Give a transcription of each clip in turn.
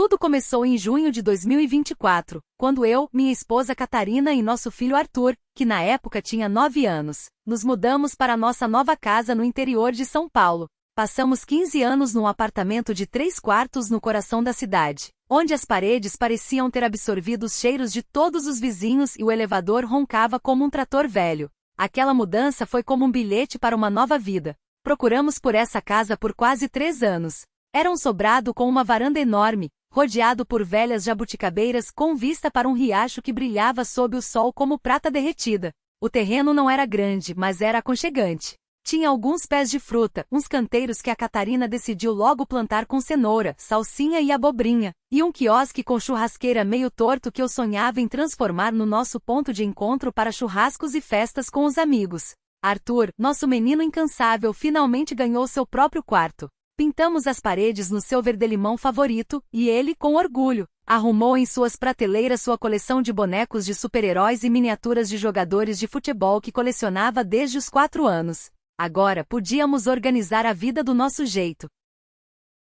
Tudo começou em junho de 2024, quando eu, minha esposa Catarina e nosso filho Arthur, que na época tinha 9 anos, nos mudamos para nossa nova casa no interior de São Paulo. Passamos 15 anos num apartamento de 3 quartos no coração da cidade, onde as paredes pareciam ter absorvido os cheiros de todos os vizinhos e o elevador roncava como um trator velho. Aquela mudança foi como um bilhete para uma nova vida. Procuramos por essa casa por quase 3 anos. Era um sobrado com uma varanda enorme, rodeado por velhas jabuticabeiras com vista para um riacho que brilhava sob o sol como prata derretida. O terreno não era grande, mas era aconchegante. Tinha alguns pés de fruta, uns canteiros que a Catarina decidiu logo plantar com cenoura, salsinha e abobrinha, e um quiosque com churrasqueira meio torto que eu sonhava em transformar no nosso ponto de encontro para churrascos e festas com os amigos. Arthur, nosso menino incansável, finalmente ganhou seu próprio quarto. Pintamos as paredes no seu verdelimão favorito, e ele, com orgulho, arrumou em suas prateleiras sua coleção de bonecos de super-heróis e miniaturas de jogadores de futebol que colecionava desde os 4 anos. Agora podíamos organizar a vida do nosso jeito.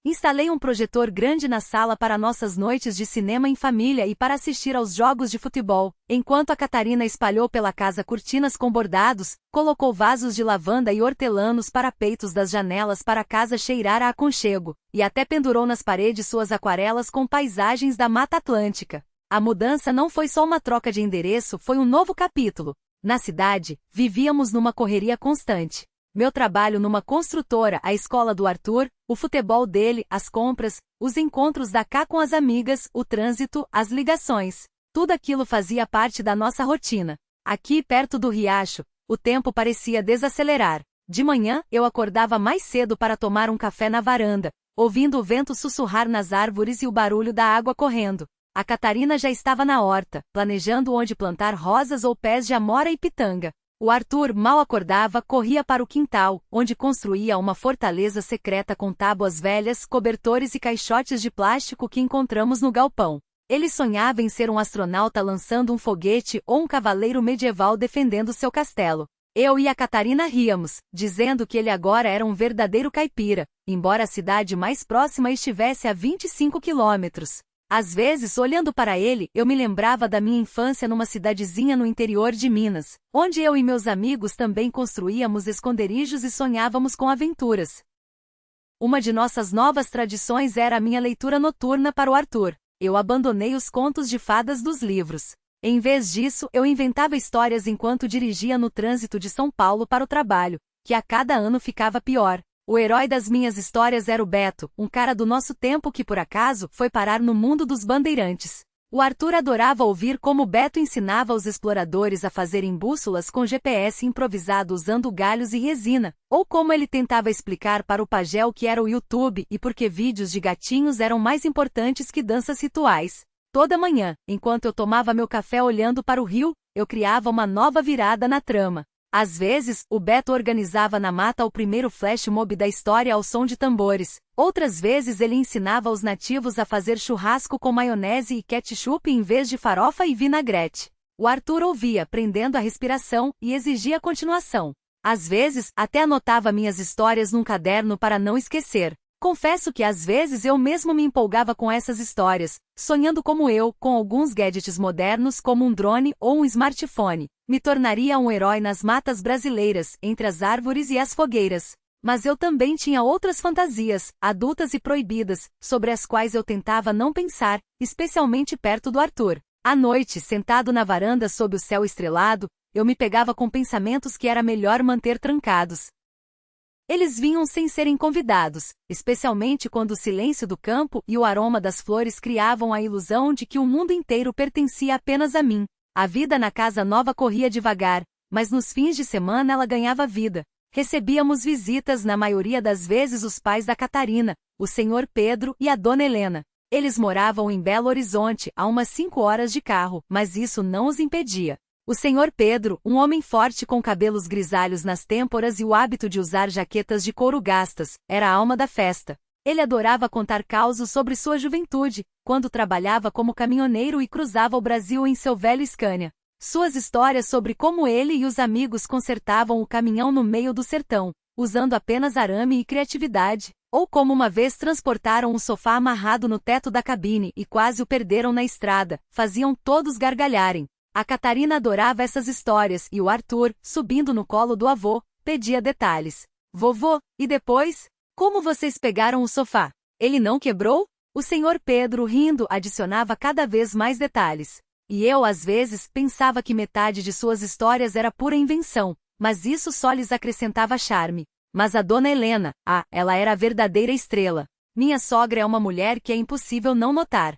Instalei um projetor grande na sala para nossas noites de cinema em família e para assistir aos jogos de futebol, enquanto a Catarina espalhou pela casa cortinas com bordados, colocou vasos de lavanda e hortelã nos parapeitos das janelas para a casa cheirar a aconchego, e até pendurou nas paredes suas aquarelas com paisagens da Mata Atlântica. A mudança não foi só uma troca de endereço, foi um novo capítulo. Na cidade, vivíamos numa correria constante. Meu trabalho numa construtora, a escola do Arthur, o futebol dele, as compras, os encontros da Cá com as amigas, o trânsito, as ligações. Tudo aquilo fazia parte da nossa rotina. Aqui, perto do riacho, o tempo parecia desacelerar. De manhã, eu acordava mais cedo para tomar um café na varanda, ouvindo o vento sussurrar nas árvores e o barulho da água correndo. A Catarina já estava na horta, planejando onde plantar rosas ou pés de amora e pitanga. O Arthur mal acordava, corria para o quintal, onde construía uma fortaleza secreta com tábuas velhas, cobertores e caixotes de plástico que encontramos no galpão. Ele sonhava em ser um astronauta lançando um foguete ou um cavaleiro medieval defendendo seu castelo. Eu e a Catarina ríamos, dizendo que ele agora era um verdadeiro caipira, embora a cidade mais próxima estivesse a 25 quilômetros. Às vezes, olhando para ele, eu me lembrava da minha infância numa cidadezinha no interior de Minas, onde eu e meus amigos também construíamos esconderijos e sonhávamos com aventuras. Uma de nossas novas tradições era a minha leitura noturna para o Arthur. Eu abandonei os contos de fadas dos livros. Em vez disso, eu inventava histórias enquanto dirigia no trânsito de São Paulo para o trabalho, que a cada ano ficava pior. O herói das minhas histórias era o Beto, um cara do nosso tempo que por acaso foi parar no mundo dos bandeirantes. O Arthur adorava ouvir como Beto ensinava os exploradores a fazerem bússolas com GPS improvisado usando galhos e resina, ou como ele tentava explicar para o pajé o que era o YouTube e por que vídeos de gatinhos eram mais importantes que danças rituais. Toda manhã, enquanto eu tomava meu café olhando para o rio, eu criava uma nova virada na trama. Às vezes, o Beto organizava na mata o primeiro flash mob da história ao som de tambores. Outras vezes ele ensinava os nativos a fazer churrasco com maionese e ketchup em vez de farofa e vinagrete. O Arthur ouvia, prendendo a respiração, e exigia continuação. Às vezes, até anotava minhas histórias num caderno para não esquecer. Confesso que às vezes eu mesmo me empolgava com essas histórias, sonhando como eu, com alguns gadgets modernos como um drone ou um smartphone, me tornaria um herói nas matas brasileiras, entre as árvores e as fogueiras. Mas eu também tinha outras fantasias, adultas e proibidas, sobre as quais eu tentava não pensar, especialmente perto do Arthur. À noite, sentado na varanda sob o céu estrelado, eu me pegava com pensamentos que era melhor manter trancados. Eles vinham sem serem convidados, especialmente quando o silêncio do campo e o aroma das flores criavam a ilusão de que o mundo inteiro pertencia apenas a mim. A vida na casa nova corria devagar, mas nos fins de semana ela ganhava vida. Recebíamos visitas, na maioria das vezes os pais da Catarina, o senhor Pedro e a dona Helena. Eles moravam em Belo Horizonte, a umas 5 horas de carro, mas isso não os impedia. O senhor Pedro, um homem forte com cabelos grisalhos nas têmporas e o hábito de usar jaquetas de couro gastas, era a alma da festa. Ele adorava contar causos sobre sua juventude, quando trabalhava como caminhoneiro e cruzava o Brasil em seu velho Scania. Suas histórias sobre como ele e os amigos consertavam o caminhão no meio do sertão, usando apenas arame e criatividade, Ou como uma vez transportaram um sofá amarrado no teto da cabine e quase o perderam na estrada, faziam todos gargalharem. A Catarina adorava essas histórias e o Arthur, subindo no colo do avô, pedia detalhes. Vovô, e depois? Como vocês pegaram o sofá? Ele não quebrou? O senhor Pedro, rindo, adicionava cada vez mais detalhes. E eu, às vezes, pensava que metade de suas histórias era pura invenção, mas isso só lhes acrescentava charme. Mas a dona Helena, ela era a verdadeira estrela. Minha sogra é uma mulher que é impossível não notar.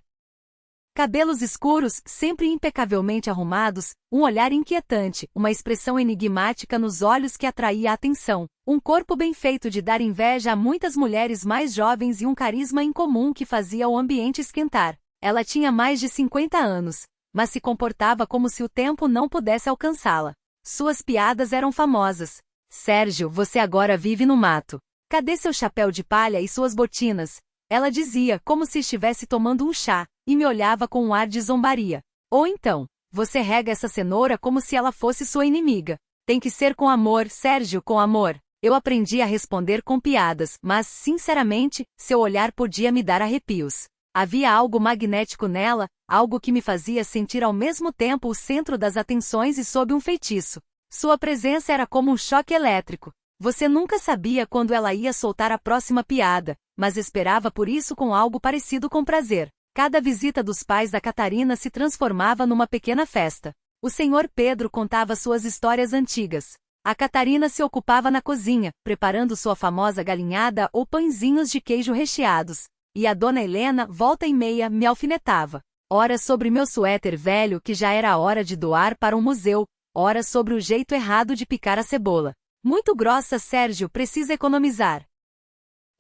Cabelos escuros, sempre impecavelmente arrumados, um olhar inquietante, uma expressão enigmática nos olhos que atraía a atenção, um corpo bem feito de dar inveja a muitas mulheres mais jovens e um carisma incomum que fazia o ambiente esquentar. Ela tinha mais de 50 anos, mas se comportava como se o tempo não pudesse alcançá-la. Suas piadas eram famosas. Sérgio, você agora vive no mato. Cadê seu chapéu de palha e suas botinas? Ela dizia, como se estivesse tomando um chá, e me olhava com um ar de zombaria. Ou então, você rega essa cenoura como se ela fosse sua inimiga. Tem que ser com amor, Sérgio, com amor. Eu aprendi a responder com piadas, mas, sinceramente, seu olhar podia me dar arrepios. Havia algo magnético nela, algo que me fazia sentir ao mesmo tempo o centro das atenções e sob um feitiço. Sua presença era como um choque elétrico. Você nunca sabia quando ela ia soltar a próxima piada, mas esperava por isso com algo parecido com prazer. Cada visita dos pais da Catarina se transformava numa pequena festa. O senhor Pedro contava suas histórias antigas. A Catarina se ocupava na cozinha, preparando sua famosa galinhada ou pãezinhos de queijo recheados. E a dona Helena, volta e meia, me alfinetava. Ora sobre meu suéter velho que já era a hora de doar para um museu, ora sobre o jeito errado de picar a cebola. Muito grossa, Sérgio, precisa economizar.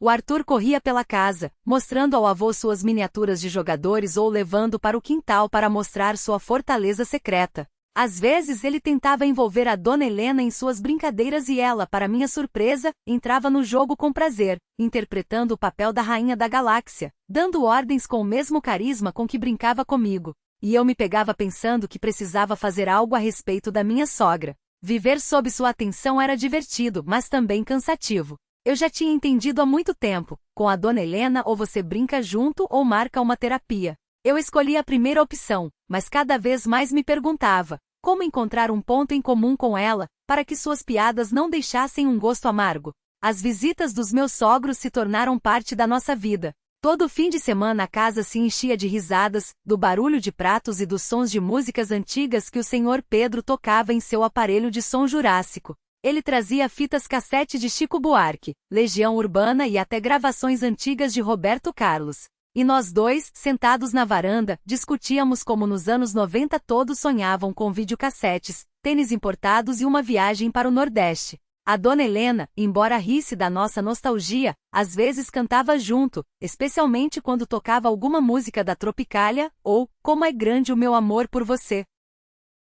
O Arthur corria pela casa, mostrando ao avô suas miniaturas de jogadores ou levando para o quintal para mostrar sua fortaleza secreta. Às vezes ele tentava envolver a dona Helena em suas brincadeiras e ela, para minha surpresa, entrava no jogo com prazer, interpretando o papel da rainha da galáxia, dando ordens com o mesmo carisma com que brincava comigo. E eu me pegava pensando que precisava fazer algo a respeito da minha sogra. Viver sob sua atenção era divertido, mas também cansativo. Eu já tinha entendido há muito tempo, com a dona Helena ou você brinca junto ou marca uma terapia. Eu escolhi a primeira opção, mas cada vez mais me perguntava, como encontrar um ponto em comum com ela, para que suas piadas não deixassem um gosto amargo. As visitas dos meus sogros se tornaram parte da nossa vida. Todo fim de semana a casa se enchia de risadas, do barulho de pratos e dos sons de músicas antigas que o senhor Pedro tocava em seu aparelho de som jurássico. Ele trazia fitas cassete de Chico Buarque, Legião Urbana e até gravações antigas de Roberto Carlos. E nós dois, sentados na varanda, discutíamos como nos anos 90 todos sonhavam com videocassetes, tênis importados e uma viagem para o Nordeste. A dona Helena, embora risse da nossa nostalgia, às vezes cantava junto, especialmente quando tocava alguma música da Tropicália, ou Como é grande o meu amor por você.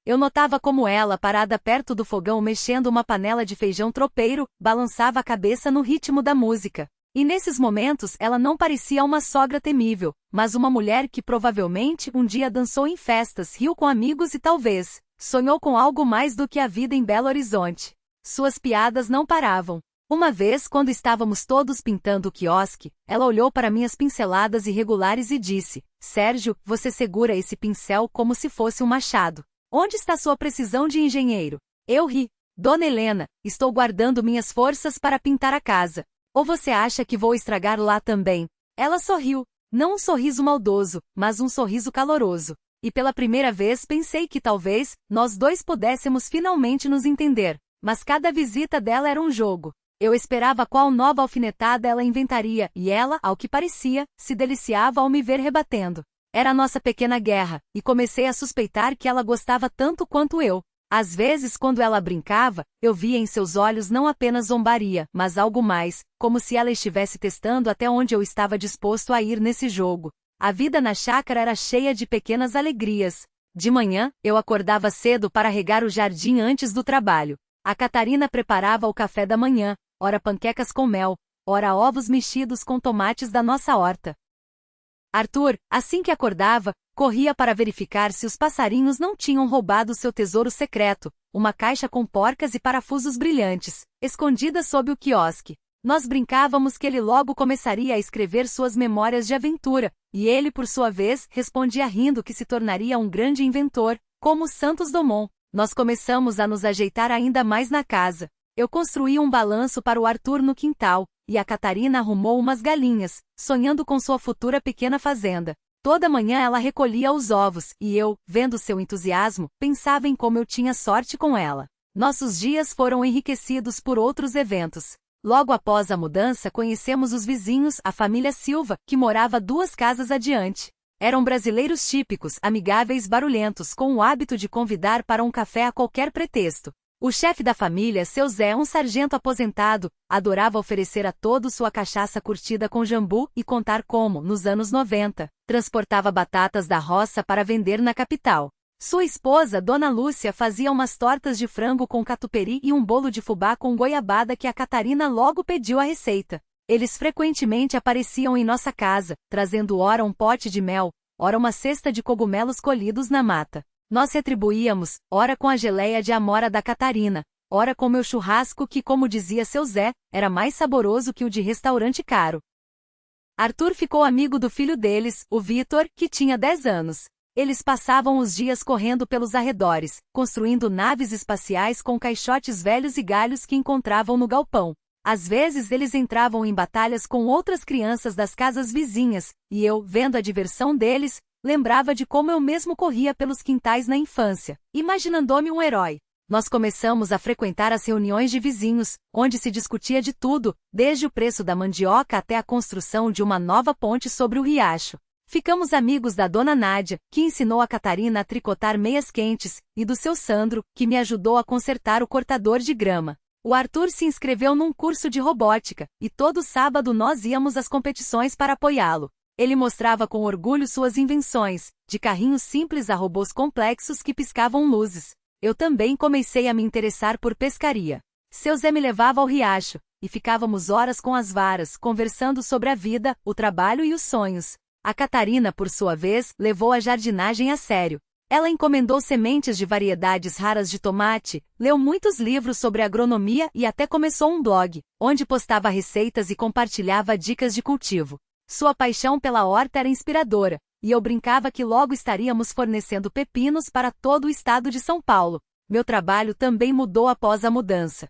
Eu notava como ela, parada perto do fogão mexendo uma panela de feijão tropeiro, balançava a cabeça no ritmo da música. E nesses momentos ela não parecia uma sogra temível, mas uma mulher que provavelmente um dia dançou em festas, riu com amigos e talvez sonhou com algo mais do que a vida em Belo Horizonte. Suas piadas não paravam. Uma vez, quando estávamos todos pintando o quiosque, ela olhou para minhas pinceladas irregulares e disse: Sérgio, você segura esse pincel como se fosse um machado. Onde está sua precisão de engenheiro? Eu ri. Dona Helena, estou guardando minhas forças para pintar a casa. Ou você acha que vou estragar lá também? Ela sorriu. Não um sorriso maldoso, mas um sorriso caloroso. E pela primeira vez pensei que talvez nós dois pudéssemos finalmente nos entender. Mas cada visita dela era um jogo. Eu esperava qual nova alfinetada ela inventaria, e ela, ao que parecia, se deliciava ao me ver rebatendo. Era a nossa pequena guerra, e comecei a suspeitar que ela gostava tanto quanto eu. Às vezes, quando ela brincava, eu via em seus olhos não apenas zombaria, mas algo mais, como se ela estivesse testando até onde eu estava disposto a ir nesse jogo. A vida na chácara era cheia de pequenas alegrias. De manhã, eu acordava cedo para regar o jardim antes do trabalho. A Catarina preparava o café da manhã, ora panquecas com mel, ora ovos mexidos com tomates da nossa horta. Arthur, assim que acordava, corria para verificar se os passarinhos não tinham roubado seu tesouro secreto, uma caixa com porcas e parafusos brilhantes, escondida sob o quiosque. Nós brincávamos que ele logo começaria a escrever suas memórias de aventura, e ele, por sua vez, respondia rindo que se tornaria um grande inventor, como Santos Dumont. Nós começamos a nos ajeitar ainda mais na casa. Eu construí um balanço para o Arthur no quintal, e a Catarina arrumou umas galinhas, sonhando com sua futura pequena fazenda. Toda manhã ela recolhia os ovos, e eu, vendo seu entusiasmo, pensava em como eu tinha sorte com ela. Nossos dias foram enriquecidos por outros eventos. Logo após a mudança, conhecemos os vizinhos, a família Silva, que morava 2 casas adiante. Eram brasileiros típicos, amigáveis, barulhentos, com o hábito de convidar para um café a qualquer pretexto. O chefe da família, seu Zé, um sargento aposentado, adorava oferecer a todos sua cachaça curtida com jambu e contar como, nos anos 90, transportava batatas da roça para vender na capital. Sua esposa, Dona Lúcia, fazia umas tortas de frango com catupiry e um bolo de fubá com goiabada que a Catarina logo pediu a receita. Eles frequentemente apareciam em nossa casa, trazendo ora um pote de mel, ora uma cesta de cogumelos colhidos na mata. Nós retribuíamos, ora com a geleia de amora da Catarina, ora com meu churrasco que, como dizia seu Zé, era mais saboroso que o de restaurante caro. Arthur ficou amigo do filho deles, o Vitor, que tinha 10 anos. Eles passavam os dias correndo pelos arredores, construindo naves espaciais com caixotes velhos e galhos que encontravam no galpão. Às vezes eles entravam em batalhas com outras crianças das casas vizinhas, e eu, vendo a diversão deles, lembrava de como eu mesmo corria pelos quintais na infância, imaginando-me um herói. Nós começamos a frequentar as reuniões de vizinhos, onde se discutia de tudo, desde o preço da mandioca até a construção de uma nova ponte sobre o riacho. Ficamos amigos da Dona Nádia, que ensinou a Catarina a tricotar meias quentes, e do seu Sandro, que me ajudou a consertar o cortador de grama. O Arthur se inscreveu num curso de robótica, e todo sábado nós íamos às competições para apoiá-lo. Ele mostrava com orgulho suas invenções, de carrinhos simples a robôs complexos que piscavam luzes. Eu também comecei a me interessar por pescaria. Seu Zé me levava ao riacho, e ficávamos horas com as varas, conversando sobre a vida, o trabalho e os sonhos. A Catarina, por sua vez, levou a jardinagem a sério. Ela encomendou sementes de variedades raras de tomate, leu muitos livros sobre agronomia e até começou um blog, onde postava receitas e compartilhava dicas de cultivo. Sua paixão pela horta era inspiradora, e eu brincava que logo estaríamos fornecendo pepinos para todo o estado de São Paulo. Meu trabalho também mudou após a mudança.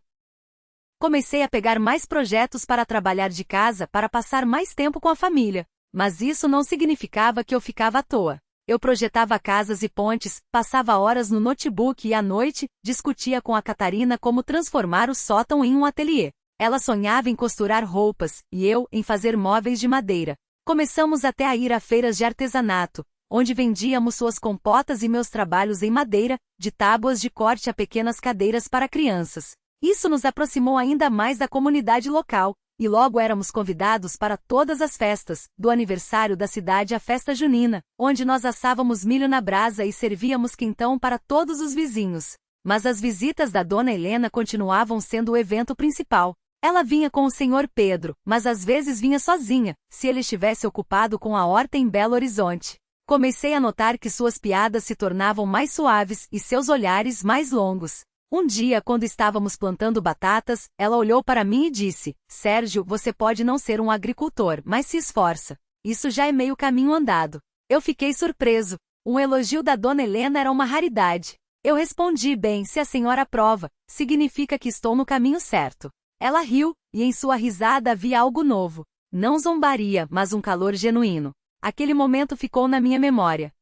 Comecei a pegar mais projetos para trabalhar de casa para passar mais tempo com a família. Mas isso não significava que eu ficava à toa. Eu projetava casas e pontes, passava horas no notebook e à noite, discutia com a Catarina como transformar o sótão em um ateliê. Ela sonhava em costurar roupas, e eu, em fazer móveis de madeira. Começamos até a ir a feiras de artesanato, onde vendíamos suas compotas e meus trabalhos em madeira, de tábuas de corte a pequenas cadeiras para crianças. Isso nos aproximou ainda mais da comunidade local. E logo éramos convidados para todas as festas, do aniversário da cidade à festa junina, onde nós assávamos milho na brasa e servíamos quentão para todos os vizinhos. Mas as visitas da Dona Helena continuavam sendo o evento principal. Ela vinha com o senhor Pedro, mas às vezes vinha sozinha, se ele estivesse ocupado com a horta em Belo Horizonte. Comecei a notar que suas piadas se tornavam mais suaves e seus olhares mais longos. Um dia, quando estávamos plantando batatas, ela olhou para mim e disse: Sérgio, você pode não ser um agricultor, mas se esforça. Isso já é meio caminho andado. Eu fiquei surpreso. Um elogio da Dona Helena era uma raridade. Eu respondi: bem, se a senhora aprova, significa que estou no caminho certo. Ela riu, e em sua risada havia algo novo. Não zombaria, mas um calor genuíno. Aquele momento ficou na minha memória.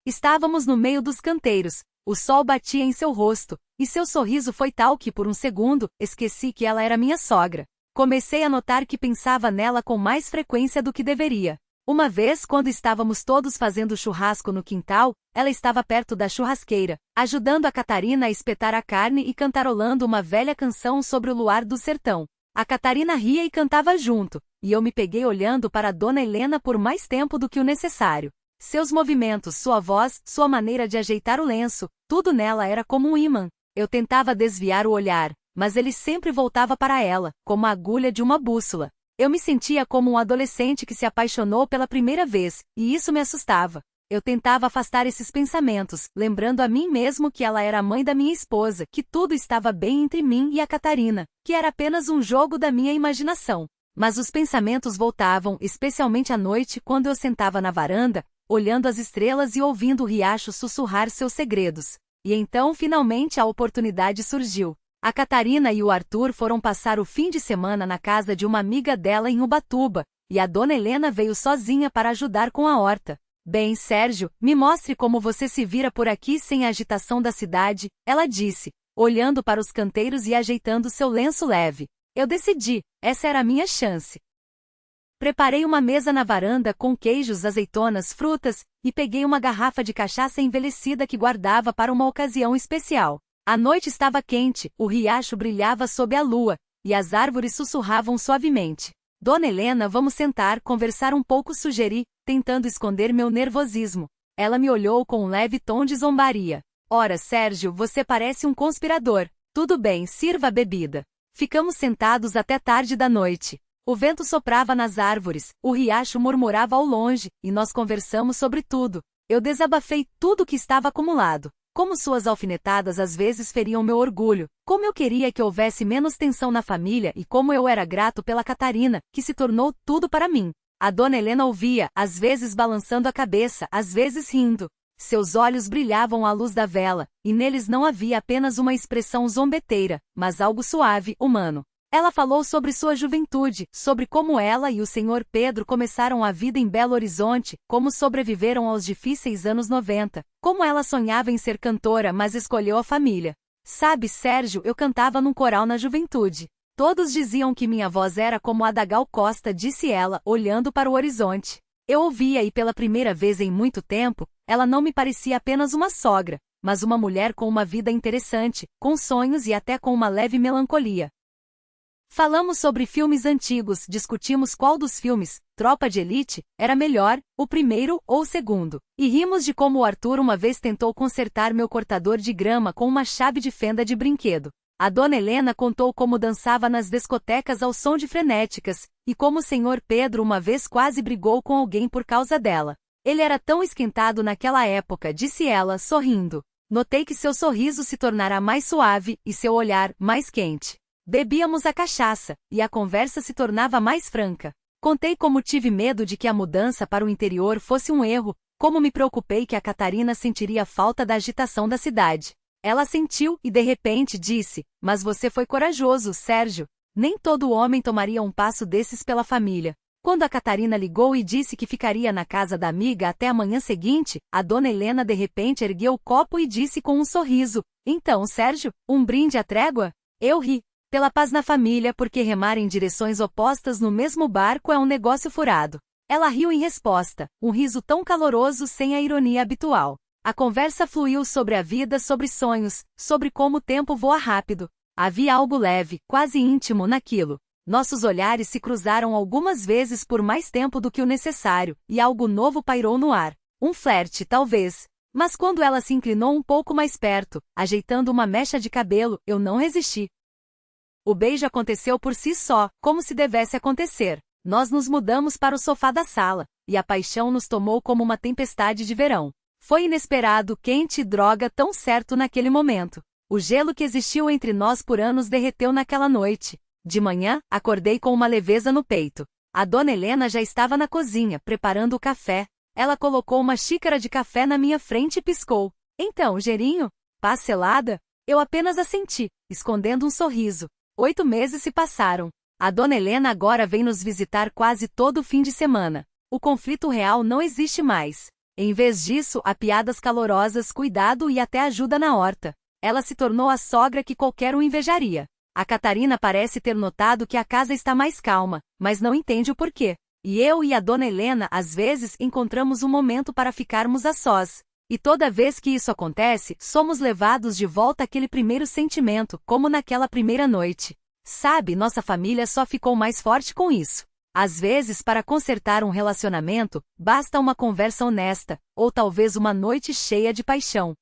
Estávamos no meio dos canteiros. O sol batia em seu rosto, e seu sorriso foi tal que por um segundo, esqueci que ela era minha sogra. Comecei a notar que pensava nela com mais frequência do que deveria. Uma vez, quando estávamos todos fazendo churrasco no quintal, ela estava perto da churrasqueira, ajudando a Catarina a espetar a carne e cantarolando uma velha canção sobre o luar do sertão. A Catarina ria e cantava junto, e eu me peguei olhando para a Dona Helena por mais tempo do que o necessário. Seus movimentos, sua voz, sua maneira de ajeitar o lenço, tudo nela era como um ímã. Eu tentava desviar o olhar, mas ele sempre voltava para ela, como a agulha de uma bússola. Eu me sentia como um adolescente que se apaixonou pela primeira vez, e isso me assustava. Eu tentava afastar esses pensamentos, lembrando a mim mesmo que ela era a mãe da minha esposa, que tudo estava bem entre mim e a Catarina, que era apenas um jogo da minha imaginação. Mas os pensamentos voltavam, especialmente à noite, quando eu sentava na varanda, olhando as estrelas e ouvindo o riacho sussurrar seus segredos. E então, finalmente, a oportunidade surgiu. A Catarina e o Arthur foram passar o fim de semana na casa de uma amiga dela em Ubatuba, e a dona Helena veio sozinha para ajudar com a horta. Bem, Sérgio, me mostre como você se vira por aqui sem a agitação da cidade, ela disse, olhando para os canteiros e ajeitando seu lenço leve. Eu decidi, essa era a minha chance. Preparei uma mesa na varanda com queijos, azeitonas, frutas, e peguei uma garrafa de cachaça envelhecida que guardava para uma ocasião especial. A noite estava quente, o riacho brilhava sob a lua, e as árvores sussurravam suavemente. Dona Helena, vamos sentar, conversar um pouco, sugeri, tentando esconder meu nervosismo. Ela me olhou com um leve tom de zombaria. Ora, Sérgio, você parece um conspirador. Tudo bem, sirva a bebida. Ficamos sentados até tarde da noite. O vento soprava nas árvores, o riacho murmurava ao longe, e nós conversamos sobre tudo. Eu desabafei tudo o que estava acumulado. Como suas alfinetadas às vezes feriam meu orgulho, como eu queria que houvesse menos tensão na família e como eu era grato pela Catarina, que se tornou tudo para mim. A dona Helena ouvia, às vezes balançando a cabeça, às vezes rindo. Seus olhos brilhavam à luz da vela, e neles não havia apenas uma expressão zombeteira, mas algo suave, humano. Ela falou sobre sua juventude, sobre como ela e o Sr. Pedro começaram a vida em Belo Horizonte, como sobreviveram aos difíceis anos 90, como ela sonhava em ser cantora mas escolheu a família. Sabe, Sérgio, eu cantava num coral na juventude. Todos diziam que minha voz era como a da Gal Costa, disse ela, olhando para o horizonte. Eu ouvia e pela primeira vez em muito tempo, ela não me parecia apenas uma sogra, mas uma mulher com uma vida interessante, com sonhos e até com uma leve melancolia. Falamos sobre filmes antigos, discutimos qual dos filmes, Tropa de Elite, era melhor, o primeiro ou o segundo. E rimos de como o Arthur uma vez tentou consertar meu cortador de grama com uma chave de fenda de brinquedo. A dona Helena contou como dançava nas discotecas ao som de frenéticas, e como o Sr. Pedro uma vez quase brigou com alguém por causa dela. Ele era tão esquentado naquela época, disse ela, sorrindo. Notei que seu sorriso se tornara mais suave, e seu olhar, mais quente. Bebíamos a cachaça, e a conversa se tornava mais franca. Contei como tive medo de que a mudança para o interior fosse um erro, como me preocupei que a Catarina sentiria falta da agitação da cidade. Ela sentiu e de repente disse, mas você foi corajoso, Sérgio. Nem todo homem tomaria um passo desses pela família. Quando a Catarina ligou e disse que ficaria na casa da amiga até a manhã seguinte, a dona Helena de repente ergueu o copo e disse com um sorriso, então, Sérgio, um brinde à trégua? Eu ri. Pela paz na família, porque remar em direções opostas no mesmo barco é um negócio furado. Ela riu em resposta, um riso tão caloroso sem a ironia habitual. A conversa fluiu sobre a vida, sobre sonhos, sobre como o tempo voa rápido. Havia algo leve, quase íntimo naquilo. Nossos olhares se cruzaram algumas vezes por mais tempo do que o necessário, e algo novo pairou no ar. Um flerte, talvez. Mas quando ela se inclinou um pouco mais perto, ajeitando uma mecha de cabelo, eu não resisti. O beijo aconteceu por si só, como se devesse acontecer. Nós nos mudamos para o sofá da sala, e a paixão nos tomou como uma tempestade de verão. Foi inesperado, quente e droga tão certo naquele momento. O gelo que existiu entre nós por anos derreteu naquela noite. De manhã, acordei com uma leveza no peito. A dona Helena já estava na cozinha, preparando o café. Ela colocou uma xícara de café na minha frente e piscou. Então, Gerinho? Paz selada? Eu apenas assenti, escondendo um sorriso. 8 meses se passaram. A dona Helena agora vem nos visitar quase todo fim de semana. O conflito real não existe mais. Em vez disso, há piadas calorosas, cuidado e até ajuda na horta. Ela se tornou a sogra que qualquer um invejaria. A Catarina parece ter notado que a casa está mais calma, mas não entende o porquê. E eu e a dona Helena, às vezes, encontramos um momento para ficarmos a sós. E toda vez que isso acontece, somos levados de volta àquele primeiro sentimento, como naquela primeira noite. Sabe, nossa família só ficou mais forte com isso. Às vezes, para consertar um relacionamento, basta uma conversa honesta, ou talvez uma noite cheia de paixão.